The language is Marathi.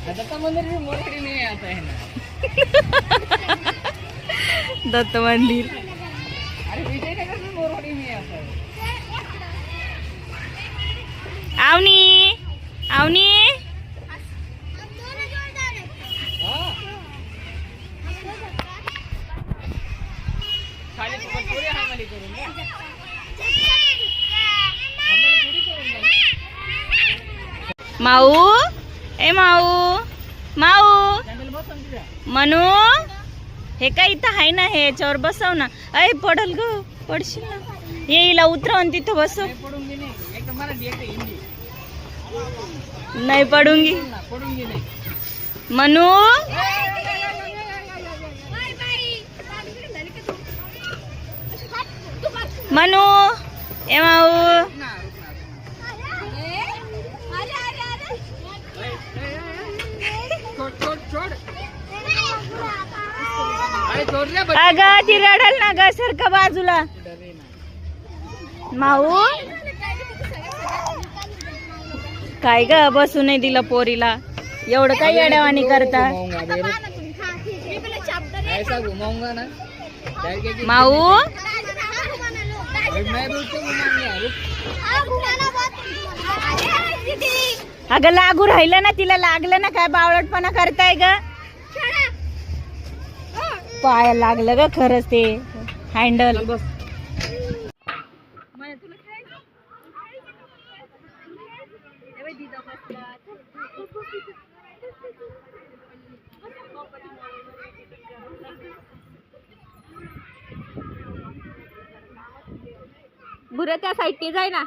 दत्त मंदिर भी मोरखड़ी में आता है ना। दत्त मंदिर अरे विजयनगर भी मोरखड़ी में आता है। आवनी आवनी हाँ खाली थोड़ी हमारी करूँगा, हमारी पूरी करूँगा ना। माऊ ए माऊ माऊ जंगल बहुत समझ जा। मनू हे काय इथं आहे ना, हे याच्यावर बसव ना. अय पडल ग, पडशील ना. ये हिला उतरव आणि तिथं बसव. मैं पढ़ूंगी नहीं, एक तो मराठी एक तो हिंदी। नाही पडूंगी ना पढ़ूंगी नहीं। मनू. मनू ए माऊ ना छोड़ छोड़ छोड़। अरे छोड़ रे बच्चे। अगं ती रडल ना ग, सरका बाजूला. डरे ना। माऊ काय ग, बसू नाही दिलं पोरीला. एवढं काय येड्यावानी करता. घुमाऊंगा दे रुक। ऐसा घुमाऊंगा ना कि माऊ मैं भी उसको घुमाऊंगा रुक। अगं लागू राहिलं ना, तिला लागलं ना. काय बावळटपणा करताय ग. पाय लागलं ग खरंच ते हँडल. चल बस। बुरे त्या साईडनी जाय ना.